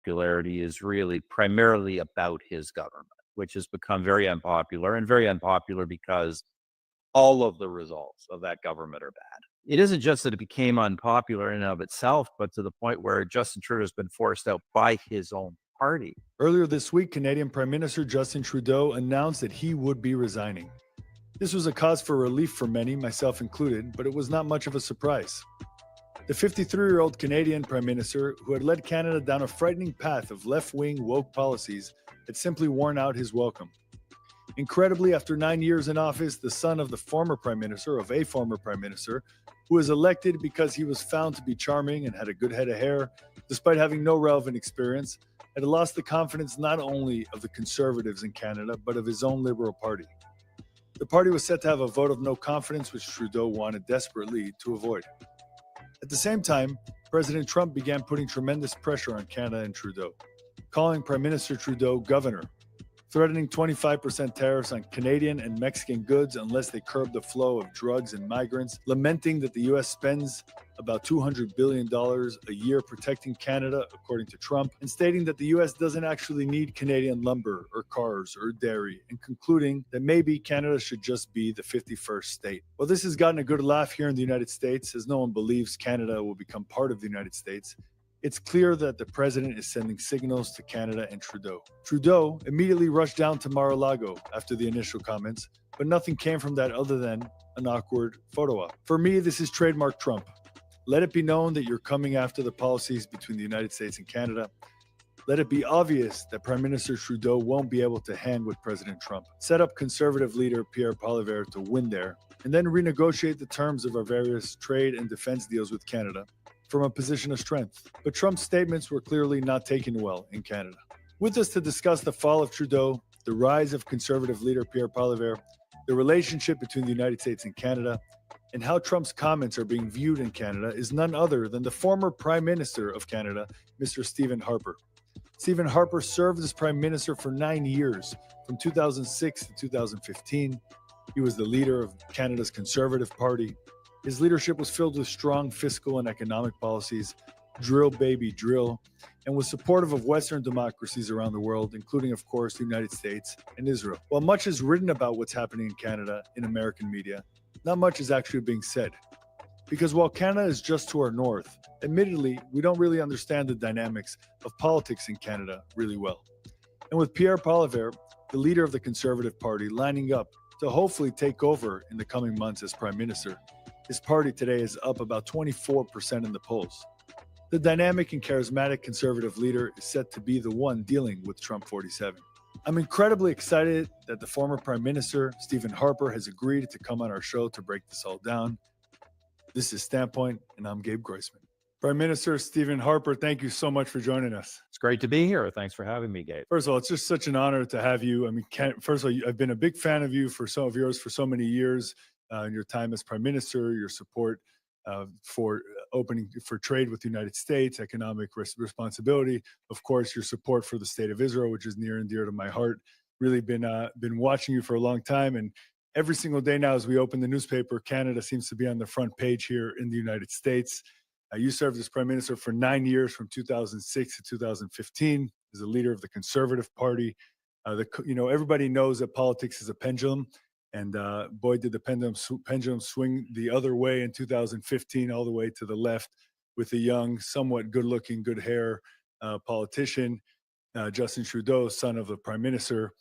popularity is really primarily about his government, which has become very unpopular because all of the results of that government are bad. It isn't just that it became unpopular in and of itself, but to the point where Justin Trudeau has been forced out by his own party. Earlier this week, Canadian Prime Minister Justin Trudeau announced that he would be resigning. This was a cause for relief for many, myself included, but it was not much of a surprise. The 53-year-old Canadian Prime Minister, who had led Canada down a frightening path of left-wing woke policies, had simply worn out his welcome. Incredibly, after 9 years in office, the son of a former Prime Minister, who was elected because he was found to be charming and had a good head of hair, despite having no relevant experience, had lost the confidence not only of the Conservatives in Canada, but of his own Liberal Party. The party was set to have a vote of no confidence, which Trudeau wanted desperately to avoid. At the same time, President Trump began putting tremendous pressure on Canada and Trudeau, calling Prime Minister Trudeau governor, threatening 25% tariffs on Canadian and Mexican goods unless they curb the flow of drugs and migrants, lamenting that the U.S. spends about $200 billion a year protecting Canada, according to Trump, and stating that the U.S. doesn't actually need Canadian lumber or cars or dairy, and concluding that maybe Canada should just be the 51st state. Well, this has gotten a good laugh here in the United States, as no one believes Canada will become part of the United States. It's clear that the president is sending signals to Canada and Trudeau. Trudeau immediately rushed down to Mar-a-Lago after the initial comments, but nothing came from that other than an awkward photo op. For me, this is trademark Trump. Let it be known that you're coming after the policies between the United States and Canada. Let it be obvious that Prime Minister Trudeau won't be able to hang with President Trump. Set up Conservative leader Pierre Poilievre to win there, and then renegotiate the terms of our various trade and defense deals with Canada from a position of strength. But Trump's statements were clearly not taken well in Canada. With us to discuss the fall of Trudeau, the rise of Conservative leader Pierre Poilievre, the relationship between the United States and Canada, and how Trump's comments are being viewed in Canada is none other than the former Prime Minister of Canada, Mr. Stephen Harper. Stephen Harper served as Prime Minister for 9 years, from 2006 to 2015. He was the leader of Canada's Conservative Party. His leadership was filled with strong fiscal and economic policies, drill baby drill, and was supportive of Western democracies around the world, including, of course, the United States and Israel. While much is written about what's happening in Canada in American media, not much is actually being said. Because while Canada is just to our north, admittedly, we don't really understand the dynamics of politics in Canada really well. And with Pierre Poilievre, the leader of the Conservative Party, lining up to hopefully take over in the coming months as Prime Minister, his party today is up about 24% in the polls. The dynamic and charismatic Conservative leader is set to be the one dealing with Trump 47. I'm incredibly excited that the former Prime Minister, Stephen Harper, has agreed to come on our show to break this all down. This is Standpoint, and I'm Gabe Groisman. Prime Minister Stephen Harper, thank you so much for joining us. It's great to be here. Thanks for having me, Gabe. First of all, it's just such an honor to have you. I mean, first of all, I've been a big fan of you for so many years. In your time as Prime Minister, your support for opening for trade with the United States, economic responsibility, of course, your support for the state of Israel, which is near and dear to my heart. Really been watching you for a long time, and every single day now as we open the newspaper, Canada seems to be on the front page here in the United States. You served as Prime Minister for 9 years, from 2006 to 2015, as a leader of the Conservative Party. Everybody knows that politics is a pendulum. And boy, did the pendulum swing the other way in 2015, all the way to the left, with a young, somewhat good-looking, good hair politician, Justin Trudeau, son of the Prime Minister,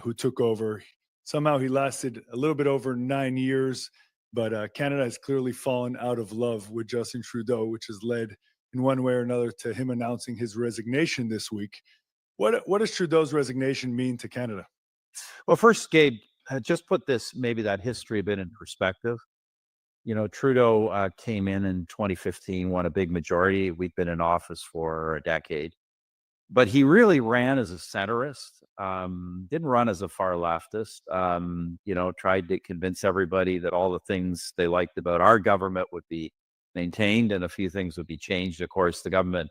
who took over. Somehow he lasted a little bit over 9 years, but Canada has clearly fallen out of love with Justin Trudeau, which has led in one way or another to him announcing his resignation this week. What does Trudeau's resignation mean to Canada? Well, first, Gabe, just put that history a bit in perspective. Trudeau came in 2015, won a big majority. We've been in office for a decade. But he really ran as a centrist, didn't run as a far leftist, tried to convince everybody that all the things they liked about our government would be maintained and a few things would be changed. Of course, the government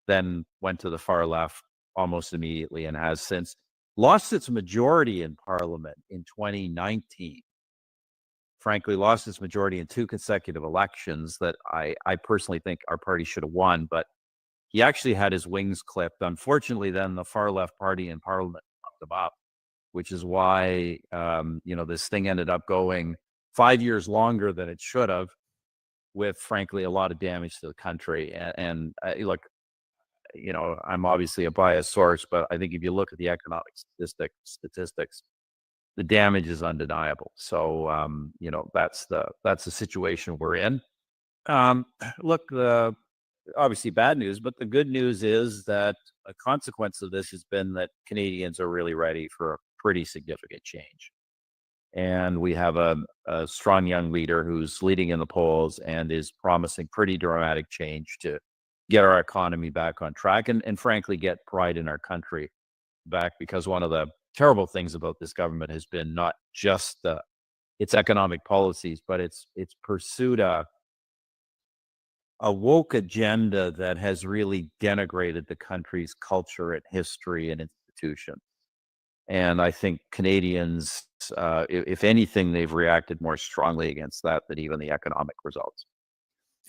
then went to the far left almost immediately and has since. Lost its majority in Parliament in 2019. Frankly, lost its majority in 2 consecutive elections that I personally think our party should have won, but he actually had his wings clipped. Unfortunately, then the far left party in Parliament fucked him up, which is why this thing ended up going 5 years longer than it should have, with frankly a lot of damage to the country. And look, I'm obviously a biased source, but I think if you look at the economic statistics, the damage is undeniable. So that's the situation we're in. Look, the obviously bad news, but the good news is that a consequence of this has been that Canadians are really ready for a pretty significant change. And we have a strong young leader who's leading in the polls and is promising pretty dramatic change to get our economy back on track and frankly, get pride in our country back. Because one of the terrible things about this government has been not just its economic policies, but its pursuit of a woke agenda that has really denigrated the country's culture and history and institutions. And I think Canadians, if anything, they've reacted more strongly against that than even the economic results.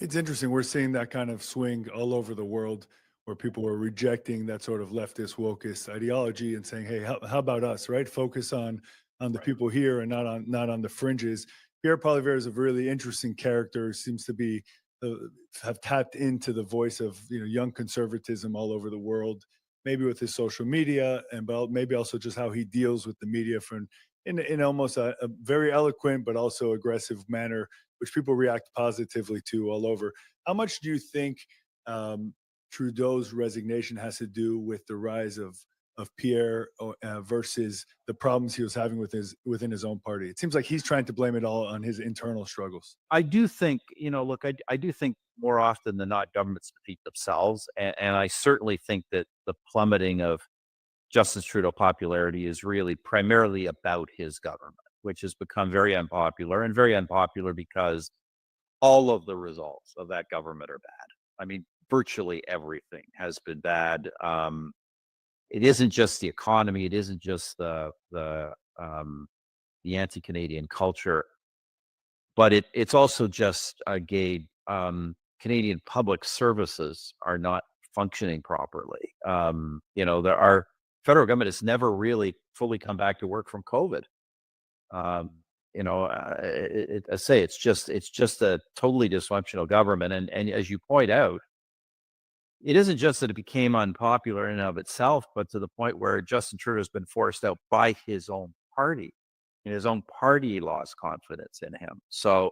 It's interesting. We're seeing that kind of swing all over the world where people are rejecting that sort of leftist wokist ideology and saying, "Hey, how about us? Right? Focus on the Right. people here and not on the fringes." Pierre Poilievre is a really interesting character. Seems to be uh, have tapped into the voice of young conservatism all over the world. Maybe with his social media and maybe also just how he deals with the media from in almost a very eloquent but also aggressive manner, which people react positively to all over. How much do you think um, Trudeau's resignation has to do with the rise of Pierre versus the problems he was having within his own party? It seems like he's trying to blame it all on his internal struggles. I do think, look, I do think more often than not, governments defeat themselves. And I certainly think that the plummeting of Justin Trudeau popularity is really primarily about his government, which has become very unpopular because all of the results of that government are bad. I mean, virtually everything has been bad. It isn't just the economy. It isn't just the anti-Canadian culture, but it's also just gay. Canadian public services are not functioning properly. Our federal government has never really fully come back to work from COVID. Um, I say it's just a totally dysfunctional government, and as you point out, it isn't just that it became unpopular in and of itself, but to the point where Justin Trudeau has been forced out by his own party, and his own party lost confidence in him. So,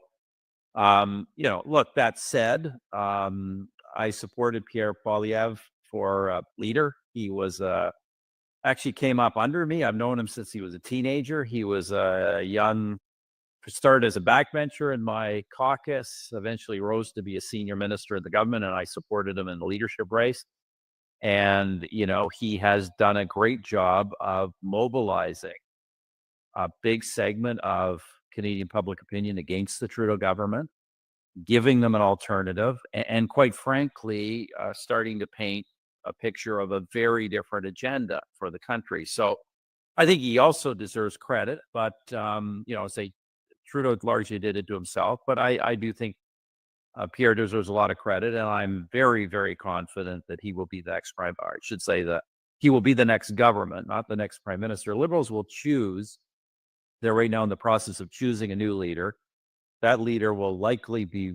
look, that said, I supported Pierre Poilievre for leader. He was actually came up under me. I've known him since he was a teenager. He was a young, started as a backbencher in my caucus, eventually rose to be a senior minister in the government, and I supported him in the leadership race. And, he has done a great job of mobilizing a big segment of Canadian public opinion against the Trudeau government, giving them an alternative, and quite frankly, starting to paint a picture of a very different agenda for the country. So I think he also deserves credit, but say Trudeau largely did it to himself. But I do think Pierre deserves a lot of credit, and I'm very, very confident that he will be the next prime. Or I should say that he will be the next government, not the next prime minister. Liberals will choose. They're right now in the process of choosing a new leader. That leader will likely be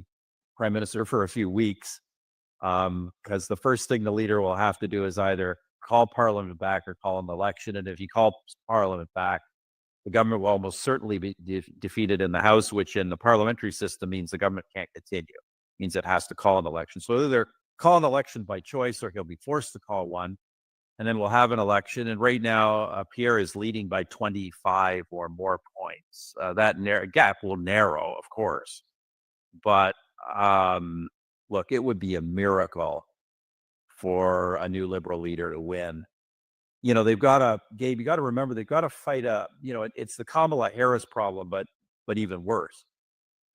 prime minister for a few weeks, because the first thing the leader will have to do is either call Parliament back or call an election. And if he calls Parliament back, the government will almost certainly be defeated in the House, which in the parliamentary system means the government can't continue. It means it has to call an election. So either call an election by choice or he'll be forced to call one. And then we'll have an election. And right now, Pierre is leading by 25 or more points. That gap will narrow, of course. But look, it would be a miracle for a new Liberal leader to win. They've got to, Gabe, you got to remember, they've got to fight it's the Kamala Harris problem, but even worse.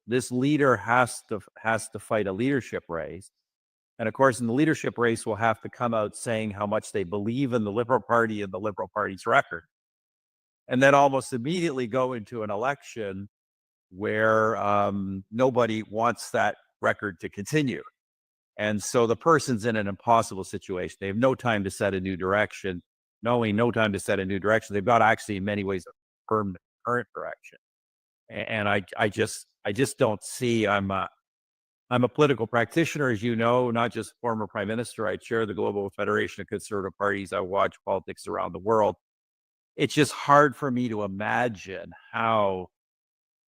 This leader has to fight a leadership race. And of course, in the leadership race, will have to come out saying how much they believe in the Liberal Party and the Liberal Party's record. And then almost immediately go into an election where nobody wants that record to continue. And so the person's in an impossible situation. They have no time to set a new direction. Knowing no time to set a new direction, they've got actually in many ways a permanent current direction. And I just don't see. I'm a political practitioner, as you know, not just former prime minister. I chair the Global Federation of Conservative Parties. I watch politics around the world. It's just hard for me to imagine how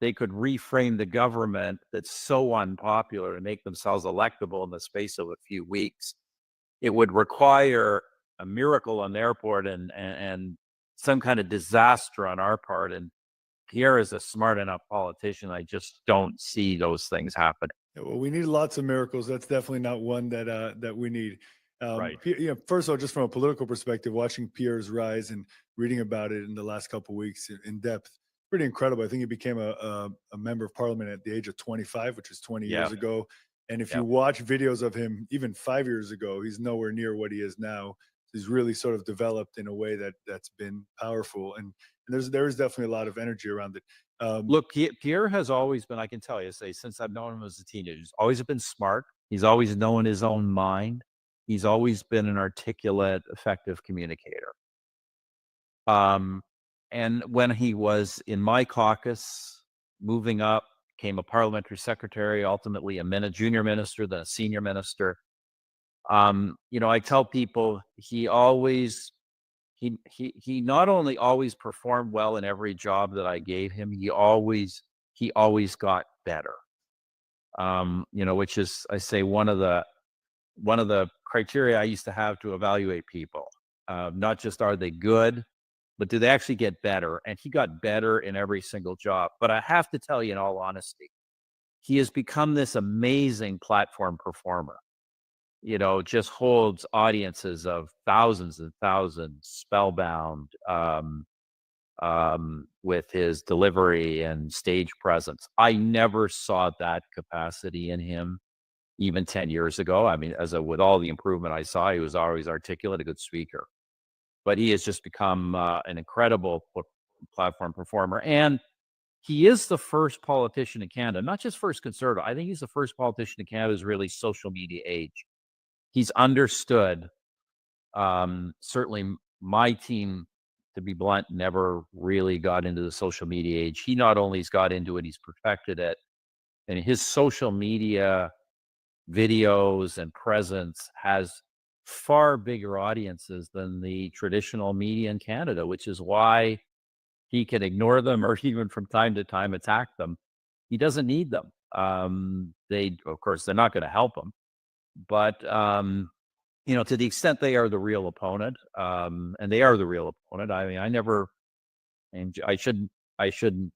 they could reframe the government that's so unpopular and make themselves electable in the space of a few weeks. It would require a miracle on their part and some kind of disaster on our part. And Pierre is a smart enough politician. I just don't see those things happening. Yeah, well, we need lots of miracles. That's definitely not one that we need. Right. First of all, just from a political perspective, watching Pierre's rise and reading about it in the last couple of weeks in depth, pretty incredible. I think he became a member of parliament at the age of 25, which is 20 Yeah. years ago. And if Yeah. you watch videos of him, even 5 years ago, he's nowhere near what he is now. He's really sort of developed in a way that's been powerful, and there is definitely a lot of energy around it. Look, Pierre has always been, I can tell you, say, since I've known him as a teenager, he's always been smart. He's always known his own mind. He's always been an articulate, effective communicator. And when he was in my caucus, moving up, became a parliamentary secretary, ultimately a junior minister, then a senior minister. I tell people he not only always performed well in every job that I gave him, he always got better. Which is, I say, one of the criteria I used to have to evaluate people. Not just are they good, but do they actually get better? And he got better in every single job. But I have to tell you, in all honesty, he has become this amazing platform performer. Just holds audiences of thousands and thousands spellbound, with his delivery and stage presence. I never saw that capacity in him even 10 years ago. I mean, with all the improvement I saw, he was always articulate, a good speaker. But he has just become an incredible platform performer. And he is the first politician in Canada, not just first conservative. I think he's the first politician in Canada who's really social media age. He's understood. Certainly my team, to be blunt, never really got into the social media age. He not only has got into it, he's perfected it. And his social media videos and presence has far bigger audiences than the traditional media in Canada, which is why he can ignore them or even from time to time attack them. He doesn't need them. Of course, they're not going to help him, but to the extent they are the real opponent, and they are the real opponent. I mean, I shouldn't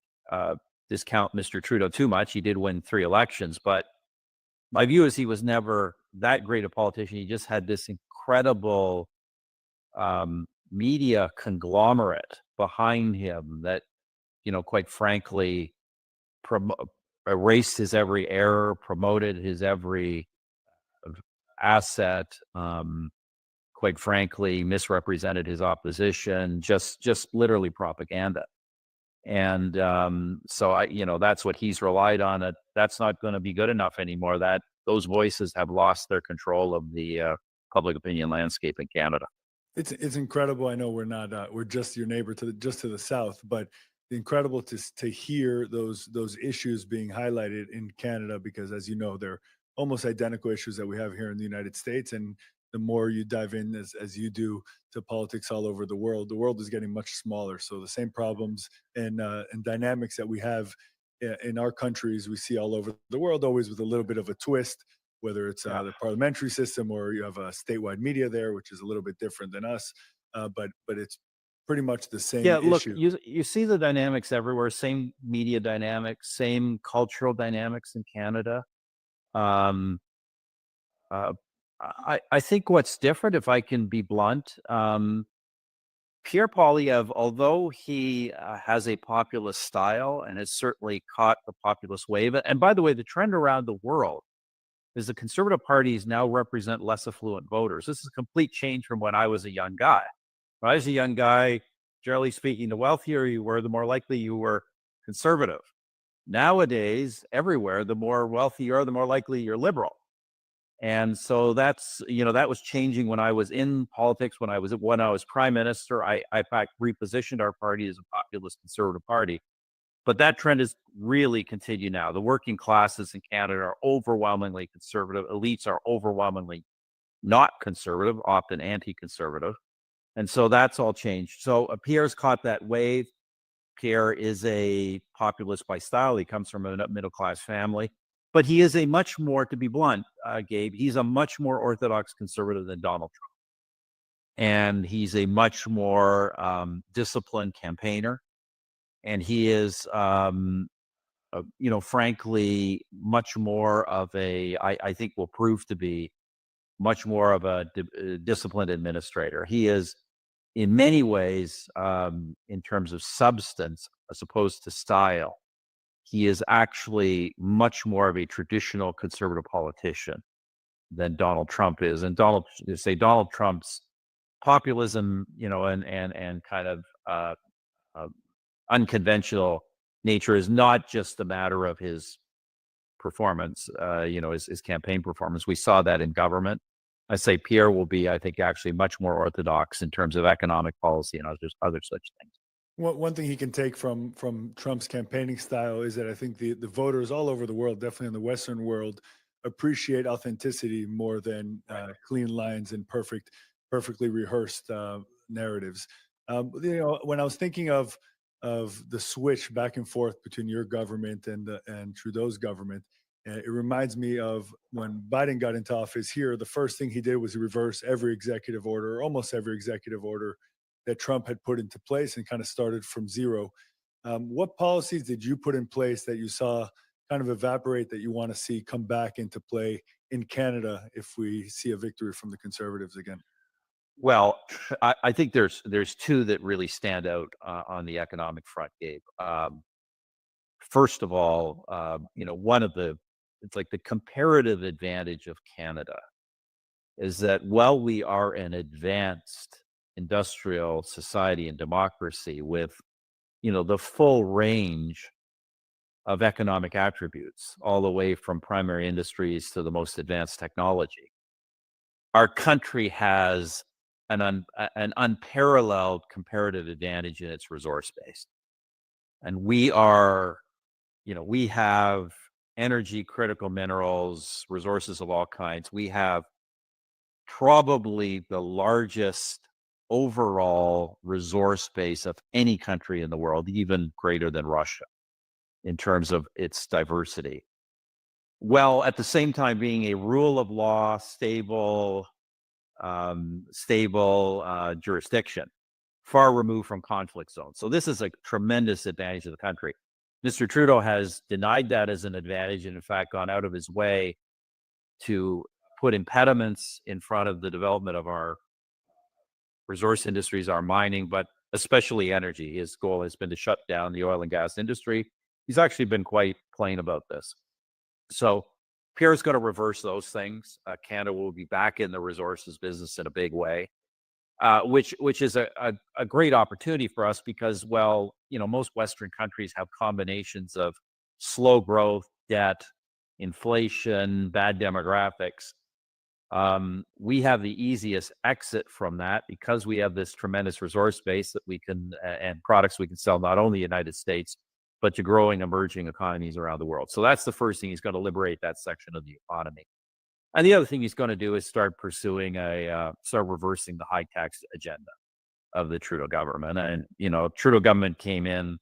discount Mr. Trudeau too much. He did win 3 elections, but my view is he was never that great a politician. He just had this incredible media conglomerate behind him that, quite frankly, erased his every error, promoted his every asset, quite frankly, misrepresented his opposition, just literally propaganda. And so that's what he's relied on. That's not going to be good enough anymore. Those voices have lost their control of the public opinion landscape in Canada. It's incredible. I know we're just your neighbor just to the south, but incredible to hear those issues being highlighted in Canada, because as you know, they're almost identical issues that we have here in the United States. And the more you dive in as you do to politics all over the world is getting much smaller. So the same problems and dynamics that we have in our countries, we see all over the world, always with a little bit of a twist, whether it's Yeah. the parliamentary system or you have a statewide media there, which is a little bit different than us. But it's pretty much the same Yeah, look, issue. you see the dynamics everywhere. Same media dynamics, same cultural dynamics in Canada. Um, uh, I think what's different, if I can be blunt, Pierre Poilievre, although he has a populist style and has certainly caught the populist wave, and by the way, the trend around the world is the conservative parties now represent less affluent voters. This is a complete change from when I was a young guy. When I was a young guy, generally speaking, the wealthier you were, the more likely you were conservative. Nowadays, everywhere, the more wealthy you are, the more likely you're liberal. And so that's, that was changing when I was in politics. When I was prime minister, I in fact repositioned our party as a populist conservative party. But that trend has really continued now. The working classes in Canada are overwhelmingly conservative. Elites are overwhelmingly not conservative, often anti-conservative. And so that's all changed. So Pierre's caught that wave. Pierre is a populist by style. He comes from a middle-class family. But he is a much more, to be blunt, Gabe, he's a much more orthodox conservative than Donald Trump. And he's a much more disciplined campaigner. And he is, frankly, much more of I think will prove to be much more of a disciplined administrator. He is, in many ways, in terms of substance, as opposed to style, he is actually much more of a traditional conservative politician than Donald Trump is. And Donald Trump's populism, and kind of uh, unconventional nature is not just a matter of his performance, his campaign performance. We saw that in government. I say Pierre will be, I think, actually much more orthodox in terms of economic policy and other such things. One thing he can take from Trump's campaigning style is that I think the voters all over the world, definitely in the Western world, appreciate authenticity more than clean lines and perfectly rehearsed narratives. When I was thinking of the switch back and forth between your government and Trudeau's government, it reminds me of when Biden got into office here. The first thing he did was reverse every executive order, or almost every executive order that Trump had put into place, and kind of started from zero. What policies did you put in place that you saw kind of evaporate that you want to see come back into play in Canada if we see a victory from the Conservatives again? Well, I think there's two that really stand out on the economic front, Gabe. First of all, it's like the comparative advantage of Canada is that while we are an advanced industrial society and democracy with, the full range of economic attributes, all the way from primary industries to the most advanced technology, our country has an unparalleled comparative advantage in its resource base. And we have energy, critical minerals, resources of all kinds. We have probably the largest overall resource base of any country in the world, even greater than Russia in terms of its diversity. Well, at the same time, being a rule of law, stable jurisdiction, far removed from conflict zones. So this is a tremendous advantage of the country. Mr. Trudeau has denied that as an advantage, and in fact gone out of his way to put impediments in front of the development of our resource industries, our mining, but especially energy. His goal has been to shut down the oil and gas industry. He's actually been quite plain about this. So Pierre's going to reverse those things. Canada will be back in the resources business in a big way, which is a great opportunity for us because, most Western countries have combinations of slow growth, debt, inflation, bad demographics. We have the easiest exit from that because we have this tremendous resource base that we can and products we can sell not only in the United States, but to growing emerging economies around the world. So that's the first thing. He's going to liberate that section of the economy. And the other thing he's going to do is start pursuing start reversing the high tax agenda of the Trudeau government. And, Trudeau government came in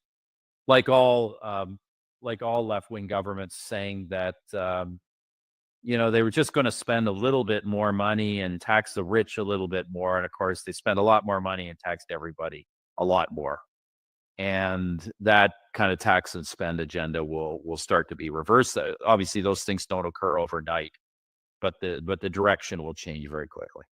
like all left-wing governments saying that, they were just going to spend a little bit more money and tax the rich a little bit more. And of course, they spent a lot more money and taxed everybody a lot more. And that kind of tax and spend agenda will start to be reversed. Obviously, those things don't occur overnight, but the direction will change very quickly.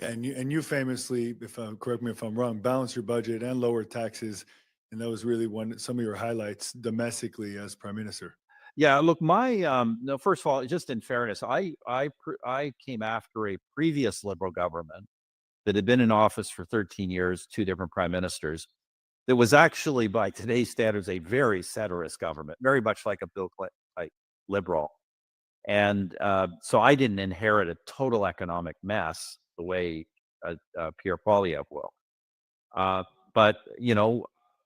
And you famously, correct me if I'm wrong, balance your budget and lower taxes, and that was really some of your highlights domestically as prime minister. Yeah, look, my no. First of all, just in fairness, I came after a previous Liberal government that had been in office for 13 years, two different prime ministers. That was actually, by today's standards, a very centrist government, very much like a Bill Clinton type Liberal. And so I didn't inherit a total economic mess the way Pierre Poilievre will. But,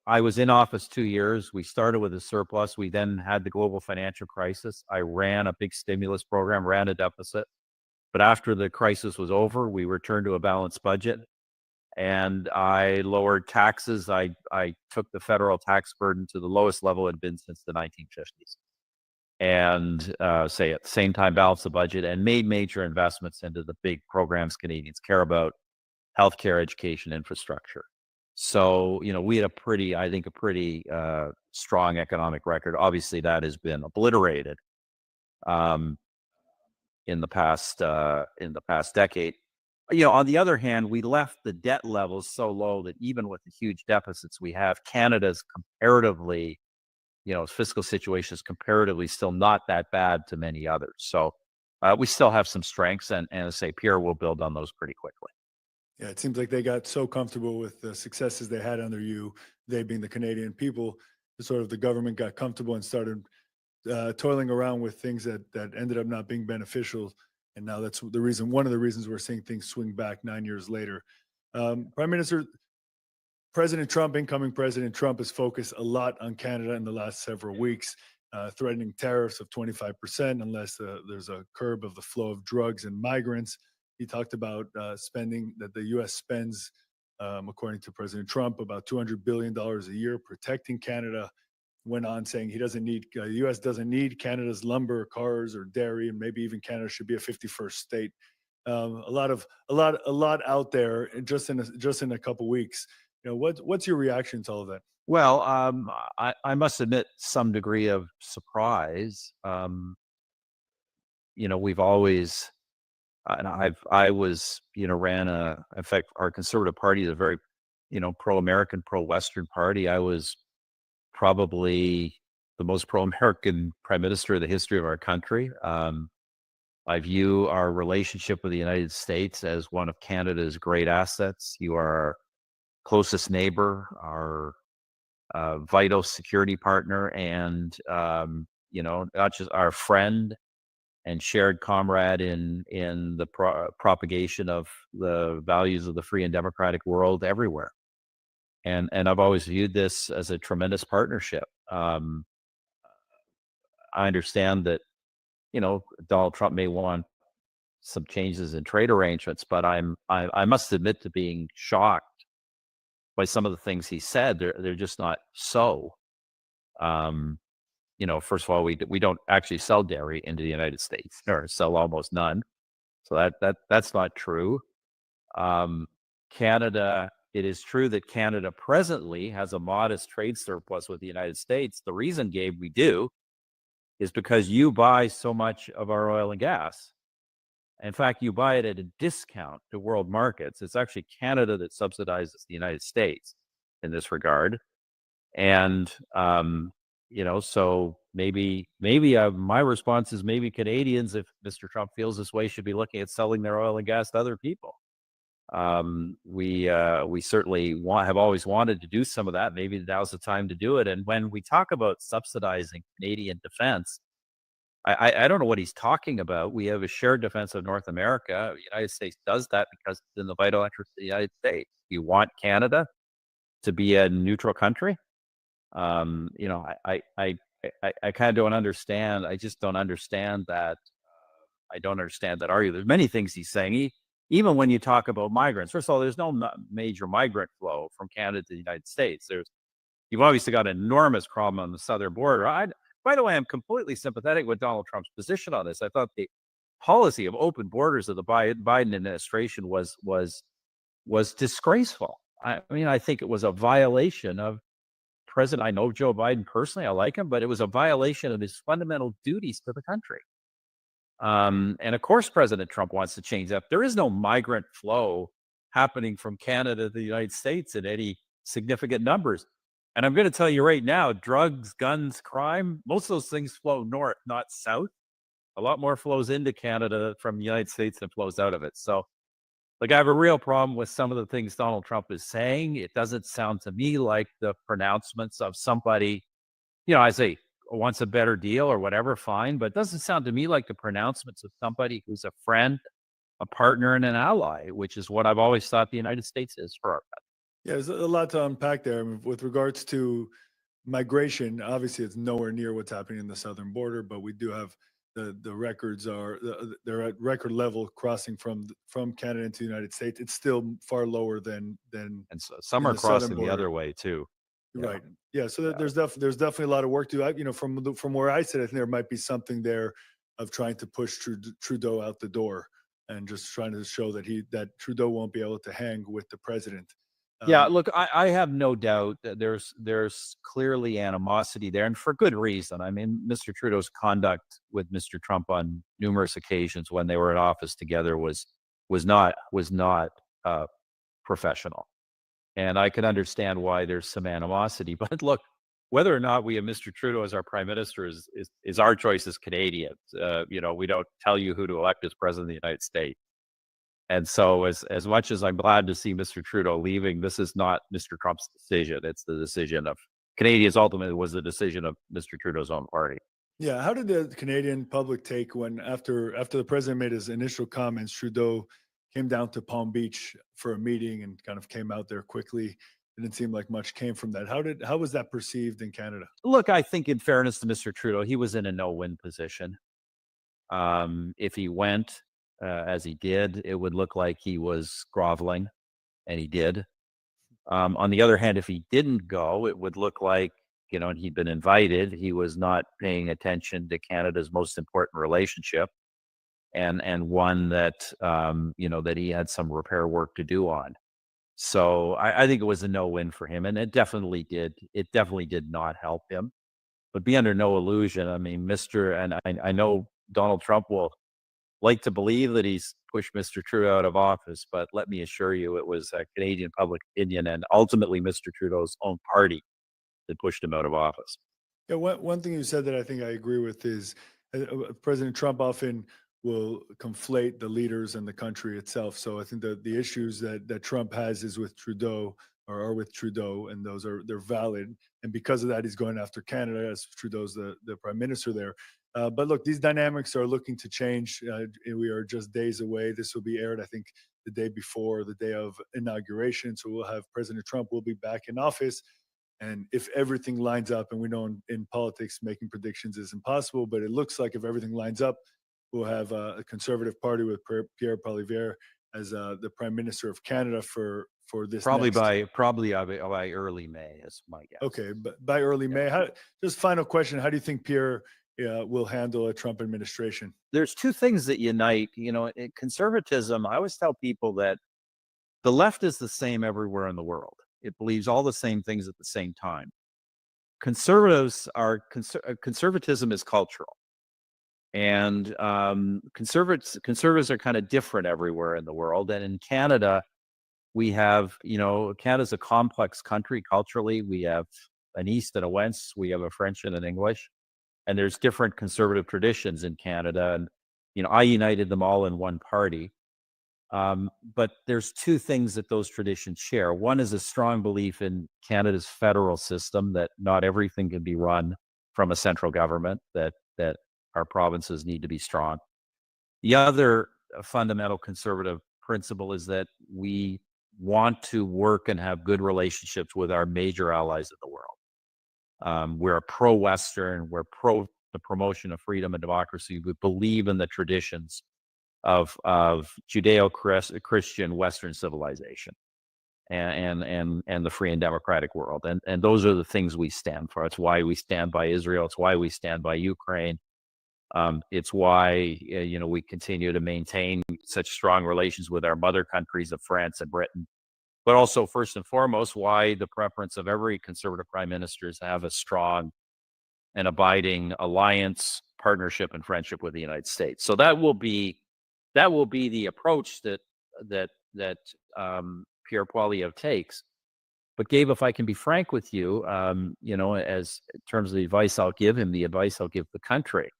I was in office 2 years. We started with a surplus. We then had the global financial crisis. I ran a big stimulus program, ran a deficit. But after the crisis was over, we returned to a balanced budget and I lowered taxes. I took the federal tax burden to the lowest level it had been since the 1950s. And say at the same time, balanced the budget and made major investments into the big programs Canadians care about: healthcare, education, infrastructure. So, we had I think, a pretty strong economic record. Obviously, that has been obliterated um, in the past decade. On the other hand, we left the debt levels so low that even with the huge deficits we have, Canada's comparatively, fiscal situation is comparatively still not that bad to many others. So we still have some strengths, and as I say, Pierre will build on those pretty quickly. Yeah, it seems like they got so comfortable with the successes they had under you, they being the Canadian people, sort of the government got comfortable and started toiling around with things that ended up not being beneficial. And now that's one of the reasons we're seeing things swing back 9 years later. Prime Minister, incoming President Trump, has focused a lot on Canada in the last several weeks, threatening tariffs of 25% unless there's a curb of the flow of drugs and migrants. He talked about spending that the U.S. spends, according to President Trump, about $200 billion a year protecting Canada. Went on saying the U.S. doesn't need Canada's lumber, cars, or dairy, and maybe even Canada should be a 51st state. A lot out there just in a couple weeks. What's your reaction to all of that? Well, I must admit some degree of surprise. We've always, and I was, in fact, our Conservative Party is a very, pro-American, pro-Western party. I was probably the most pro-American prime minister in the history of our country. I view our relationship with the United States as one of Canada's great assets. You are our closest neighbor, our vital security partner, and not just our friend and shared comrade in the propagation of the values of the free and democratic world everywhere. And I've always viewed this as a tremendous partnership. I understand that Donald Trump may want some changes in trade arrangements, but I must admit to being shocked by some of the things he said. They're just not so. First of all, we don't actually sell dairy into the United States, or sell almost none. So that's not true. Canada, it is true that Canada presently has a modest trade surplus with the United States. The reason, Gabe, we do is because you buy so much of our oil and gas. In fact, you buy it at a discount to world markets. It's actually Canada that subsidizes the United States in this regard. And, so maybe my response is maybe Canadians, if Mr. Trump feels this way, should be looking at selling their oil and gas to other people. We certainly have always wanted to do some of that. Maybe now's the time to do it. And when we talk about subsidizing Canadian defense, I don't know what he's talking about. We have a shared defense of North America. The United States does that because it's in the vital interest of the United States. You want Canada to be a neutral country? I kind of don't understand. I just don't understand that. I don't understand that argument. There's many things he's saying. Even when you talk about migrants, first of all, there's no major migrant flow from Canada to the United States. You've obviously got an enormous problem on the southern border. By the way, I'm completely sympathetic with Donald Trump's position on this. I thought the policy of open borders of the Biden administration was disgraceful. I think it was a violation of President. I know Joe Biden personally. I like him, but it was a violation of his fundamental duties to the country. And of course, President Trump wants to change that. There is no migrant flow happening from Canada to the United States in any significant numbers. And I'm going to tell you right now, drugs, guns, crime, most of those things flow north, not south. A lot more flows into Canada from the United States than flows out of it. So, I have a real problem with some of the things Donald Trump is saying. It doesn't sound to me like the pronouncements of somebody, I say, wants a better deal or whatever, fine. But it doesn't sound to me like the pronouncements of somebody who's a friend, a partner, and an ally, which is what I've always thought the United States is for our country. Yeah, there's a lot to unpack there. I mean, with regards to migration, obviously, it's nowhere near what's happening in the southern border, but we do have the records are they're at record level crossing from Canada into the United States. It's still far lower than And so some in are the southern crossing the border. other way too. Yeah. Right. Yeah. So Yeah. there's definitely a lot of work to do. From where I sit, I think there might be something there of trying to push Trudeau out the door and just trying to show that Trudeau won't be able to hang with the president. Yeah, Um, look, I have no doubt that there's clearly animosity there, and for good reason. I mean, Mr. Trudeau's conduct with Mr. Trump on numerous occasions when they were in office together was not professional, and I can understand why there's some animosity. But look, whether or not we have Mr. Trudeau as our prime minister is our choice as Canadians. We don't tell you who to elect as president of the United States. And so as much as I'm glad to see Mr. Trudeau leaving, this is not Mr. Trump's decision. It's the decision of Canadians. Ultimately, was the decision of Mr. Trudeau's own party. yeah. How did the Canadian public take when after the president made his initial comments, Trudeau came down to Palm Beach for a meeting and kind of came out there quickly? It didn't seem like much came from that. How was that perceived in Canada? Look, I think in fairness to Mr. Trudeau, he was in a no-win position. If he went as he did, it would look like he was groveling, and he did. On the other hand, if he didn't go, it would look like, and he'd been invited, he was not paying attention to Canada's most important relationship, and one that that he had some repair work to do on. So I think it was a no-win for him, and it definitely did. It definitely did not help him. But be under no illusion. I mean, I know Donald Trump will like to believe that he's pushed Mr. Trudeau out of office, but let me assure you, it was Canadian public opinion and ultimately Mr. Trudeau's own party that pushed him out of office. Yeah, one thing you said that I think I agree with is President Trump often will conflate the leaders and the country itself. So I think the issues that Trump has is with Trudeau or are with Trudeau, and they're valid. And because of that, he's going after Canada as Trudeau's the prime minister there. But look, these dynamics are looking to change. We are just days away. This will be aired, I think, the day before the day of inauguration. So we'll have President Trump will be back in office. And if everything lines up, and we know in politics making predictions is impossible, but it looks like if everything lines up, we'll have a conservative party with Pierre Poilievre as the prime minister of Canada for this Probably next. by early May is my guess. Okay, but by early Yeah. May. Just final question: how do you think Pierre will handle a Trump administration? There's two things that unite. Conservatism. I always tell people that the left is the same everywhere in the world. It believes all the same things at the same time. Conservatism is cultural, and conservatives are kind of different everywhere in the world. And in Canada, we have, Canada's a complex country culturally. We have an East and a West. We have a French and an English, and there's different conservative traditions in Canada. And I united them all in one party. But there's two things that those traditions share. One is a strong belief in Canada's federal system, that not everything can be run from a central government, that our provinces need to be strong. The other fundamental conservative principle is that we want to work and have good relationships with our major allies in the world. We're a pro-Western, we're pro the promotion of freedom and democracy. We believe in the traditions of Judeo-Christian Western civilization and the free and democratic world. And those are the things we stand for. It's why we stand by Israel. It's why we stand by Ukraine. It's why we continue to maintain such strong relations with our mother countries of France and Britain. But also, first and foremost, why the preference of every conservative prime minister is to have a strong and abiding alliance, partnership, and friendship with the United States. So that will be the approach that Pierre Poilievre takes. But Gabe, if I can be frank with you, as in terms of the advice I'll give him, the advice I'll give the country,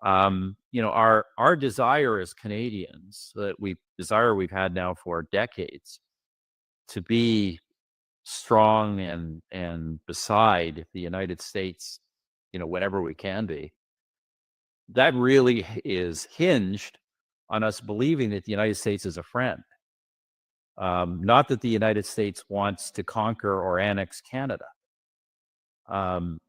our desire as Canadians, that we've had now for decades, to be strong and beside the United States whenever we can be. That really is hinged on us believing that the United States is a friend. Not that the United States wants to conquer or annex Canada. And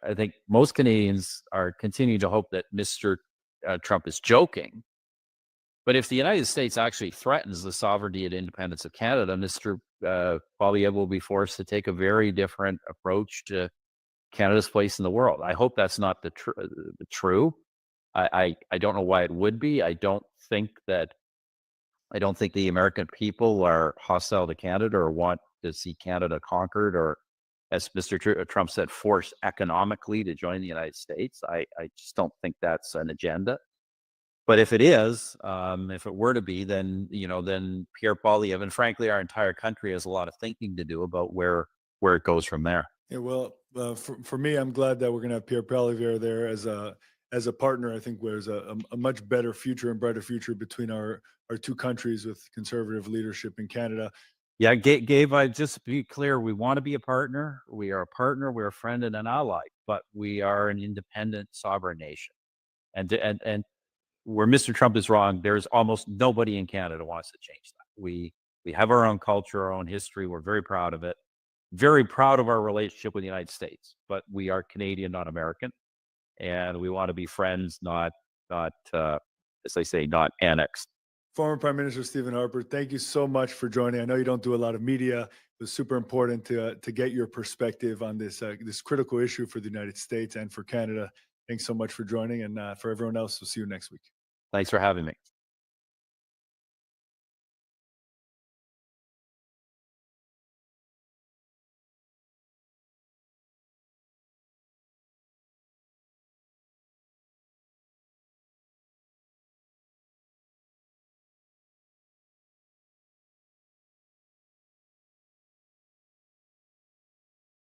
I think most Canadians are continuing to hope that Mr. Trump is joking. But if the United States actually threatens the sovereignty and independence of Canada, Mr. Poilievre will be forced to take a very different approach to Canada's place in the world. I hope that's not the true. I don't know why it would be. I don't think the American people are hostile to Canada or want to see Canada conquered or, as Mr. Trump said, forced economically to join the United States. I just don't think that's an agenda. But if it is, if it were to be, then then Pierre Poilievre and frankly our entire country has a lot of thinking to do about where it goes from there. Yeah, well, for me, I'm glad that we're going to have Pierre Poilievre there as a partner. I think there's a much better future and brighter future between our two countries with conservative leadership in Canada. Yeah, Gabe, I just be clear, we want to be a partner. We are a partner, we're a friend and an ally, but we are an independent sovereign nation. And where Mr. Trump is wrong, there's almost nobody in Canada wants to change that. We have our own culture, our own history. We're very proud of it. Very proud of our relationship with the United States, but we are Canadian, not American, and we want to be friends, not as they say, not annexed. Former Prime Minister Stephen Harper, thank you so much for joining. I know you don't do a lot of media. It was super important to get your perspective on this critical issue for the United States and for Canada. Thanks so much for joining, and for everyone else, we'll see you next week. Thanks for having me.